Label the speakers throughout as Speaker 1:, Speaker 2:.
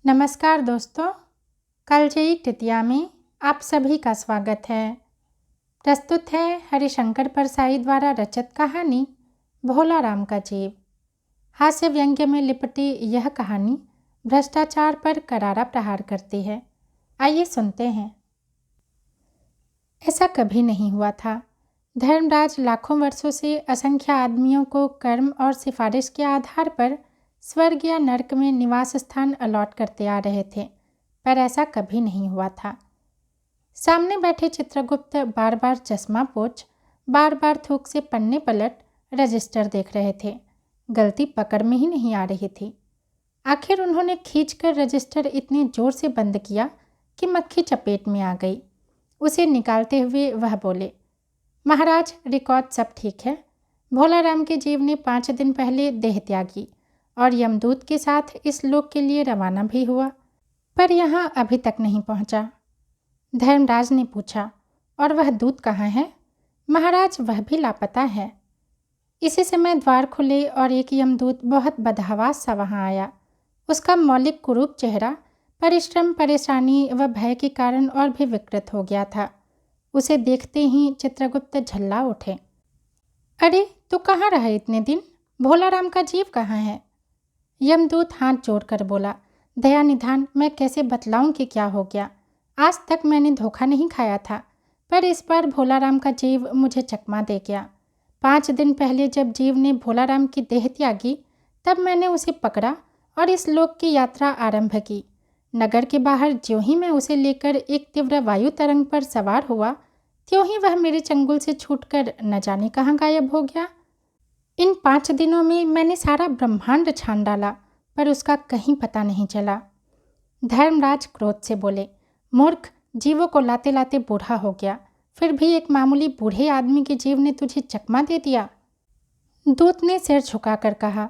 Speaker 1: नमस्कार दोस्तों, कालजयी तृतीया में आप सभी का स्वागत है। प्रस्तुत है हरिशंकर परसाई द्वारा रचित कहानी भोला राम का जीव। हास्य व्यंग्य में लिपटी यह कहानी भ्रष्टाचार पर करारा प्रहार करती है। आइए सुनते हैं। ऐसा कभी नहीं हुआ था। धर्मराज लाखों वर्षों से असंख्य आदमियों को कर्म और सिफारिश के आधार पर स्वर्ग या नरक में निवास स्थान अलॉट करते आ रहे थे, पर ऐसा कभी नहीं हुआ था। सामने बैठे चित्रगुप्त बार बार चश्मा पोंछ, बार बार थूक से पन्ने पलट रजिस्टर देख रहे थे। गलती पकड़ में ही नहीं आ रही थी। आखिर उन्होंने खींचकर रजिस्टर इतने जोर से बंद किया कि मक्खी चपेट में आ गई। उसे निकालते हुए वह बोले, महाराज, रिकॉर्ड सब ठीक है। भोला राम के जीव ने 5 दिन पहले देह त्यागी और यमदूत के साथ इस लोक के लिए रवाना भी हुआ, पर यहाँ अभी तक नहीं पहुँचा। धर्मराज ने पूछा, और वह दूत कहाँ है? महाराज, वह भी लापता है। इसी समय द्वार खुले और एक यमदूत बहुत बदहवास सा वहाँ आया। उसका मौलिक कुरूप चेहरा परिश्रम, परेशानी व भय के कारण और भी विकृत हो गया था। उसे देखते ही चित्रगुप्त झल्ला उठे। अरे, तू कहाँ रहा इतने दिन? भोला राम का जीव कहाँ है? यमदूत हाथ जोड़कर बोला, दया निधान, मैं कैसे बतलाऊं कि क्या हो गया। आज तक मैंने धोखा नहीं खाया था, पर इस बार भोला राम का जीव मुझे चकमा दे गया। 5 दिन पहले जब जीव ने भोला राम की देह त्यागी, तब मैंने उसे पकड़ा और इस लोक की यात्रा आरंभ की। नगर के बाहर ज्यों ही मैं उसे लेकर एक तीव्र वायु तरंग पर सवार हुआ, त्यों ही वह मेरे चंगुल से छूटकर न जाने कहाँ गायब हो गया। इन 5 दिनों में मैंने सारा ब्रह्मांड छान डाला, पर उसका कहीं पता नहीं चला। धर्मराज क्रोध से बोले, मूर्ख, जीवों को लाते लाते बूढ़ा हो गया, फिर भी एक मामूली बूढ़े आदमी के जीव ने तुझे चकमा दे दिया। दूत ने सिर झुकाकर कहा,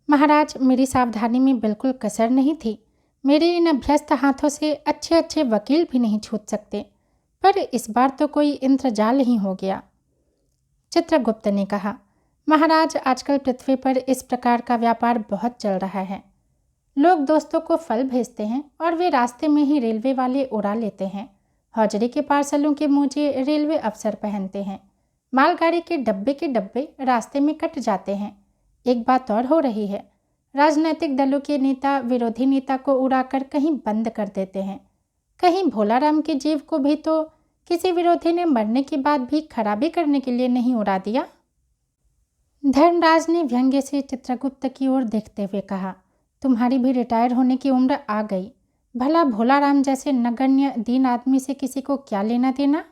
Speaker 1: महाराज, मेरी सावधानी में बिल्कुल कसर नहीं थी। मेरे इन अभ्यस्त हाथों से अच्छे अच्छे वकील भी नहीं छूट सकते, पर इस बार तो कोई इंद्रजाल ही हो गया। चित्रगुप्त ने कहा, महाराज, आजकल पृथ्वी पर इस प्रकार का व्यापार बहुत चल रहा है। लोग दोस्तों को फल भेजते हैं और वे रास्ते में ही रेलवे वाले उड़ा लेते हैं। हौजरी के पार्सलों के मोजे रेलवे अफसर पहनते हैं। मालगाड़ी के डब्बे रास्ते में कट जाते हैं। एक बात और हो रही है, राजनीतिक दलों के नेता विरोधी नेता को उड़ाकर कहीं बंद कर देते हैं। कहीं भोला राम के जीव को भी तो किसी विरोधी ने मरने के बाद भी खराबी करने के लिए नहीं उड़ा दिया। धर्मराज ने व्यंग्य से चित्रगुप्त की ओर देखते हुए कहा, तुम्हारी भी रिटायर होने की उम्र आ गई। भला भोला राम जैसे नगण्य दीन आदमी से किसी को क्या लेना देना।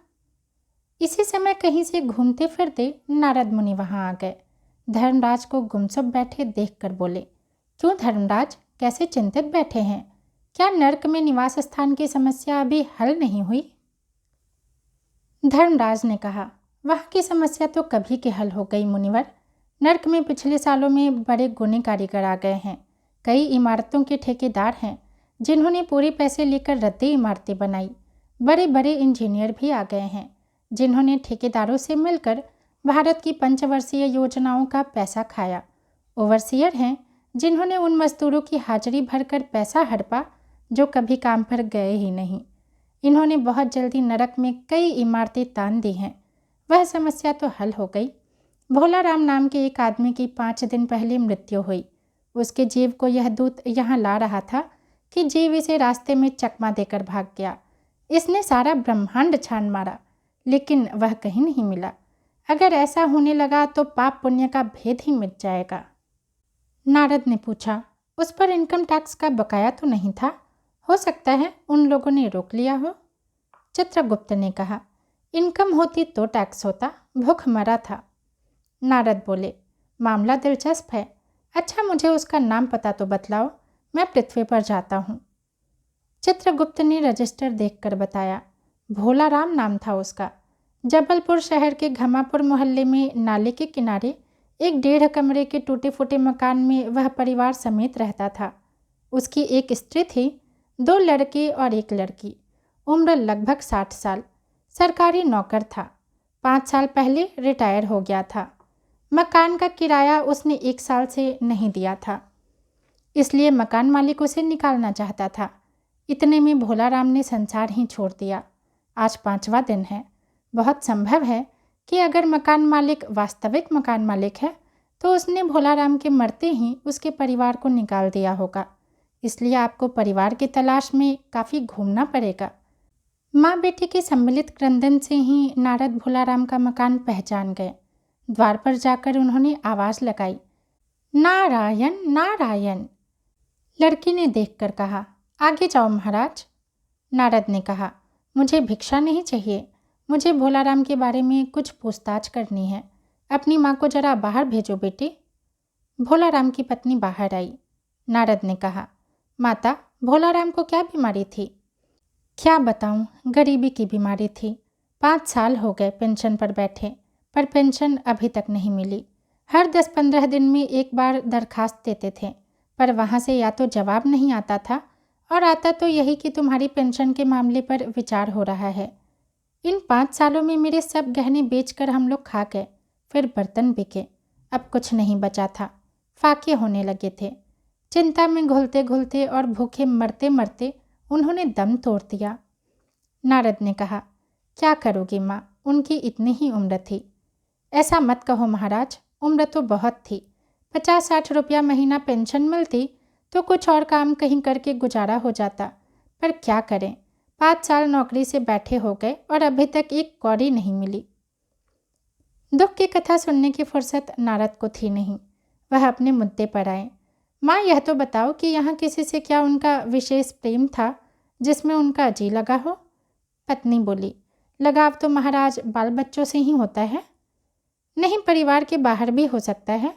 Speaker 1: इसी समय कहीं से घूमते फिरते नारद मुनि वहां आ गए। धर्मराज को गुमसुम बैठे देखकर बोले, क्यों धर्मराज, कैसे चिंतित बैठे हैं? क्या नरक में निवास स्थान की समस्या अभी हल नहीं हुई? धर्मराज ने कहा, वहाँ की समस्या तो कभी के हल हो गई मुनिवर। नरक में पिछले सालों में बड़े गुणी कारीगर आ गए हैं। कई इमारतों के ठेकेदार हैं जिन्होंने पूरे पैसे लेकर रद्दी इमारतें बनाई। बड़े बड़े इंजीनियर भी आ गए हैं जिन्होंने ठेकेदारों से मिलकर भारत की 5 वर्षीय योजनाओं का पैसा खाया। ओवरसियर हैं जिन्होंने उन मजदूरों की हाजिरी भरकर पैसा हड़पा जो कभी काम पर गए ही नहीं। इन्होंने बहुत जल्दी नरक में कई इमारतें तान दी हैं। वह समस्या तो हल हो गई। भोला राम नाम के एक आदमी की 5 दिन पहले मृत्यु हुई। उसके जीव को यह दूत यहाँ ला रहा था कि जीव इसे रास्ते में चकमा देकर भाग गया। इसने सारा ब्रह्मांड छान मारा, लेकिन वह कहीं नहीं मिला। अगर ऐसा होने लगा तो पाप पुण्य का भेद ही मिट जाएगा। नारद ने पूछा, उस पर इनकम टैक्स का बकाया तो नहीं था? हो सकता है उन लोगों ने रोक लिया हो। चित्रगुप्त ने कहा, इनकम होती तो टैक्स होता, भूख मरा था। नारद बोले, मामला दिलचस्प है। अच्छा, मुझे उसका नाम पता तो बतलाओ, मैं पृथ्वी पर जाता हूँ। चित्रगुप्त ने रजिस्टर देखकर बताया, भोला राम नाम था उसका। जबलपुर शहर के घमापुर मोहल्ले में नाले के किनारे एक 1.5 कमरे के टूटे फूटे मकान में वह परिवार समेत रहता था। उसकी एक स्त्री थी, 2 लड़के और 1 लड़की। उम्र लगभग 60 साल। सरकारी नौकर था। 5 साल पहले रिटायर हो गया था। मकान का किराया उसने 1 साल से नहीं दिया था। इसलिए मकान मालिक उसे निकालना चाहता था। इतने में भोलाराम ने संसार ही छोड़ दिया। आज 5वां दिन है। बहुत संभव है कि अगर मकान मालिक वास्तविक मकान मालिक है तो उसने भोलाराम के मरते ही उसके परिवार को निकाल दिया होगा। इसलिए आपको परिवार की तलाश में काफ़ी घूमना पड़ेगा। माँ बेटी के सम्मिलित क्रंदन से ही नारद भोलाराम का मकान पहचान गए। द्वार पर जाकर उन्होंने आवाज़ लगाई, नारायण नारायण। लड़की ने देखकर कहा, आगे जाओ महाराज। नारद ने कहा, मुझे भिक्षा नहीं चाहिए, मुझे भोलाराम के बारे में कुछ पूछताछ करनी है। अपनी माँ को जरा बाहर भेजो बेटी। भोलाराम की पत्नी बाहर आई। नारद ने कहा, माता, भोलाराम को क्या बीमारी थी? क्या बताऊं, गरीबी की बीमारी थी। 5 साल हो गए पेंशन पर बैठे, पर पेंशन अभी तक नहीं मिली। हर 10-15 दिन में एक बार दरखास्त देते थे, पर वहाँ से या तो जवाब नहीं आता था और आता तो यही कि तुम्हारी पेंशन के मामले पर विचार हो रहा है। इन 5 सालों में मेरे सब गहने बेचकर हम लोग खा गए, फिर बर्तन बिके, अब कुछ नहीं बचा था। फाके होने लगे थे। चिंता में घुलते घुलते और भूखे मरते मरते उन्होंने दम तोड़ दिया। नारद ने कहा, क्या करोगी माँ, उनकी इतनी ही उम्र थी। ऐसा मत कहो महाराज, उम्र तो बहुत थी। 50-60 रुपया महीना पेंशन मिलती तो कुछ और काम कहीं करके गुजारा हो जाता, पर क्या करें, 5 साल नौकरी से बैठे हो गए और अभी तक एक कौड़ी नहीं मिली। दुख की कथा सुनने की फुर्सत नारद को थी नहीं। वह अपने मुद्दे पर आए। माँ, यह तो बताओ कि यहाँ किसी से क्या उनका विशेष प्रेम था जिसमें उनका जी लगा हो? पत्नी बोली, लगाव तो महाराज बाल बच्चों से ही होता है। नहीं, परिवार के बाहर भी हो सकता है।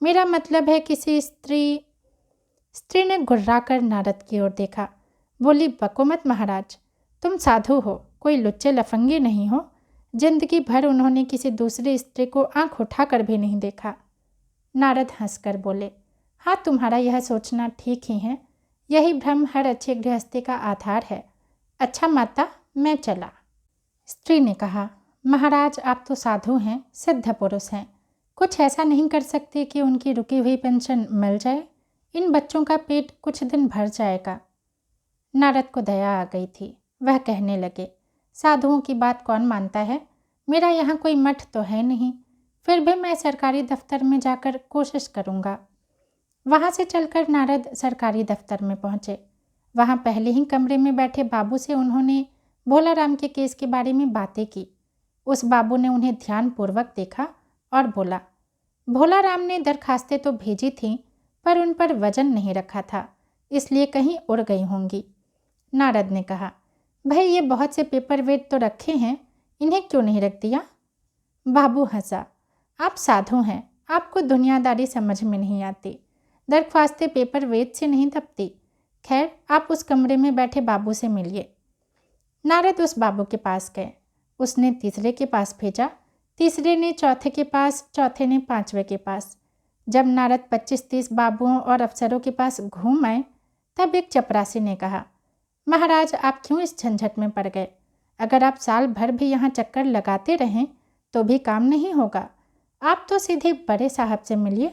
Speaker 1: मेरा मतलब है किसी स्त्री ने घुर्राकर नारद की ओर देखा। बोली, बको मत महाराज, तुम साधु हो, कोई लुच्चे लफंगे नहीं हो। जिंदगी भर उन्होंने किसी दूसरी स्त्री को आंख उठाकर भी नहीं देखा। नारद हंसकर बोले, हाँ, तुम्हारा यह सोचना ठीक ही है। यही भ्रम हर अच्छे गृहस्थी का आधार है। अच्छा माता, मैं चला। स्त्री ने कहा, महाराज, आप तो साधु हैं, सिद्ध पुरुष हैं, कुछ ऐसा नहीं कर सकते कि उनकी रुकी हुई पेंशन मिल जाए? इन बच्चों का पेट कुछ दिन भर जाएगा। नारद को दया आ गई थी। वह कहने लगे, साधुओं की बात कौन मानता है? मेरा यहाँ कोई मठ तो है नहीं, फिर भी मैं सरकारी दफ्तर में जाकर कोशिश करूँगा। वहाँ से चलकर नारद सरकारी दफ्तर में पहुँचे। वहाँ पहले ही कमरे में बैठे बाबू से उन्होंने भोलाराम के केस के बारे में बातें की। उस बाबू ने उन्हें ध्यानपूर्वक देखा और बोला, भोलाराम ने दरखास्तें तो भेजी थीं, पर उन पर वजन नहीं रखा था, इसलिए कहीं उड़ गई होंगी। नारद ने कहा, भाई, ये बहुत से पेपर वेट तो रखे हैं, इन्हें क्यों नहीं रख दिया? बाबू हंसा, आप साधु हैं, आपको दुनियादारी समझ में नहीं आती। दरख्वास्तें पेपर वेट से नहीं दबती। खैर, आप उस कमरे में बैठे बाबू से मिलिए। नारद उस बाबू के पास गए। उसने तीसरे के पास भेजा, तीसरे ने चौथे के पास, चौथे ने 5वें के पास। जब नारद 25-30 बाबुओं और अफसरों के पास घूम आए, तब एक चपरासी ने कहा, महाराज, आप क्यों इस झंझट में पड़ गए? अगर आप साल भर भी यहाँ चक्कर लगाते रहें तो भी काम नहीं होगा। आप तो सीधे बड़े साहब से मिलिए,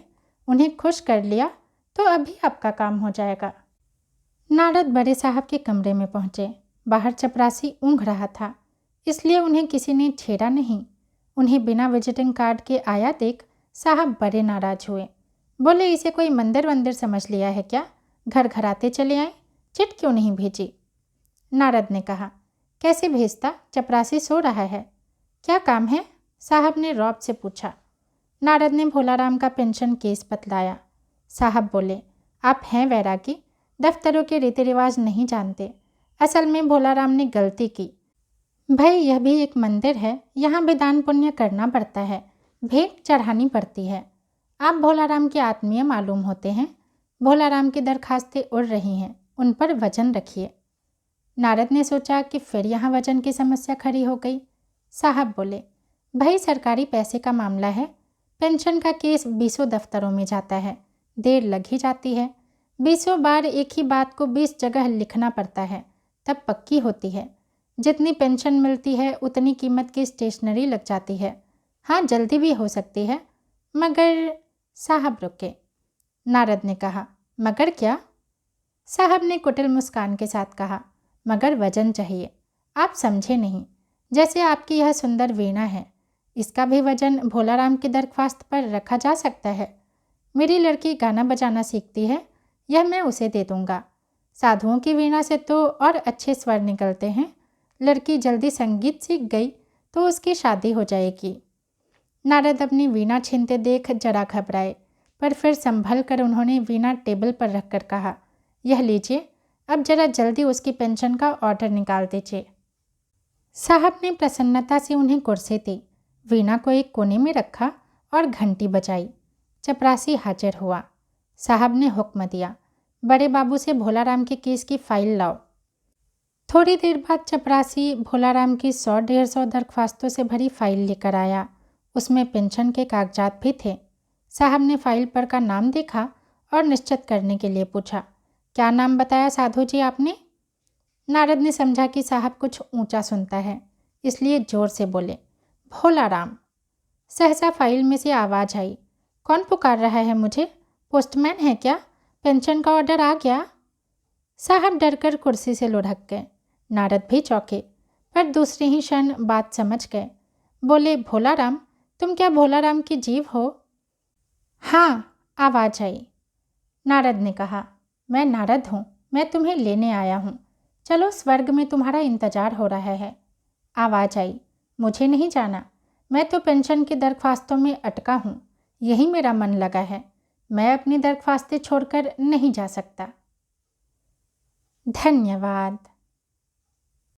Speaker 1: उन्हें खुश कर लिया तो अभी आपका काम हो जाएगा। नारद बड़े साहब के कमरे में पहुँचे। बाहर चपरासी ऊँघ रहा था, इसलिए उन्हें किसी ने छेड़ा नहीं। उन्हें बिना विजिटिंग कार्ड के आया देख साहब बड़े नाराज हुए। बोले, इसे कोई मंदिर वंदिर समझ लिया है क्या? घर घर आते चले आए, चिट क्यों नहीं भेजी? नारद ने कहा, कैसे भेजता, चपरासी सो रहा है। क्या काम है? साहब ने रौब से पूछा। नारद ने भोलाराम का पेंशन केस बतलाया। साहब बोले, आप हैं वैरागी, दफ्तरों के रीति रिवाज नहीं जानते। असल में भोलाराम ने गलती की। भाई, यह भी एक मंदिर है, यहाँ भी दान पुण्य करना पड़ता है, भेंट चढ़ानी पड़ती है। आप भोलाराम के आत्मीय मालूम होते हैं। भोलाराम की दरखास्तें उड़ रही हैं, उन पर वजन रखिए। नारद ने सोचा कि फिर यहाँ वजन की समस्या खड़ी हो गई। साहब बोले, भाई, सरकारी पैसे का मामला है, पेंशन का केस 20 दफ्तरों में जाता है, देर लग ही जाती है। 20 बार एक ही बात को 20 जगह लिखना पड़ता है, तब पक्की होती है। जितनी पेंशन मिलती है उतनी कीमत की स्टेशनरी लग जाती है। हाँ, जल्दी भी हो सकती है, मगर। साहब रुके। नारद ने कहा, मगर क्या? साहब ने कुटिल मुस्कान के साथ कहा। मगर वजन चाहिए। आप समझे नहीं। जैसे आपकी यह सुंदर वीणा है, इसका भी वजन भोलाराम की दरख्वास्त पर रखा जा सकता है। मेरी लड़की गाना बजाना सीखती है, यह मैं उसे दे दूंगा। साधुओं की वीणा से तो और अच्छे स्वर निकलते हैं। लड़की जल्दी संगीत सीख गई तो उसकी शादी हो जाएगी। नारद अपनी वीणा छीनते देख जरा घबराए, पर फिर संभल कर उन्होंने वीणा टेबल पर रखकर कहा, यह लीजिए, अब जरा जल्दी उसकी पेंशन का ऑर्डर निकाल दीजिए। साहब ने प्रसन्नता से उन्हें कुर्सी दी, वीणा को एक कोने में रखा और घंटी बजाई। चपरासी हाजिर हुआ। साहब ने हुक्म दिया, बड़े बाबू से भोलाराम के केस की फाइल लाओ। थोड़ी देर बाद चपरासी भोलाराम की 100-150 दरख्वास्तों से भरी फाइल लेकर आया। उसमें पेंशन के कागजात भी थे। साहब ने फाइल पर का नाम देखा और निश्चित करने के लिए पूछा, क्या नाम बताया साधु जी आपने? नारद ने समझा कि साहब कुछ ऊंचा सुनता है, इसलिए जोर से बोले, भोलाराम। सहसा फाइल में से आवाज़ आई, कौन पुकार रहा है मुझे? पोस्टमैन है क्या? पेंशन का ऑर्डर आ गया? साहब डरकर कुर्सी से लुढ़क गए। नारद भी चौंके, पर दूसरे ही क्षण बात समझ गए। बोले, भोलाराम, तुम क्या भोलाराम की जीव हो? हाँ, आवाज़ आई। नारद ने कहा, मैं नारद हूँ, मैं तुम्हें लेने आया हूँ। चलो, स्वर्ग में तुम्हारा इंतजार हो रहा है। आवाज़ आई, मुझे नहीं जाना, मैं तो पेंशन की दरख्वास्तों में अटका हूँ, यही मेरा मन लगा है, मैं अपनी दरख्वास्तें छोड़कर नहीं जा सकता। धन्यवाद।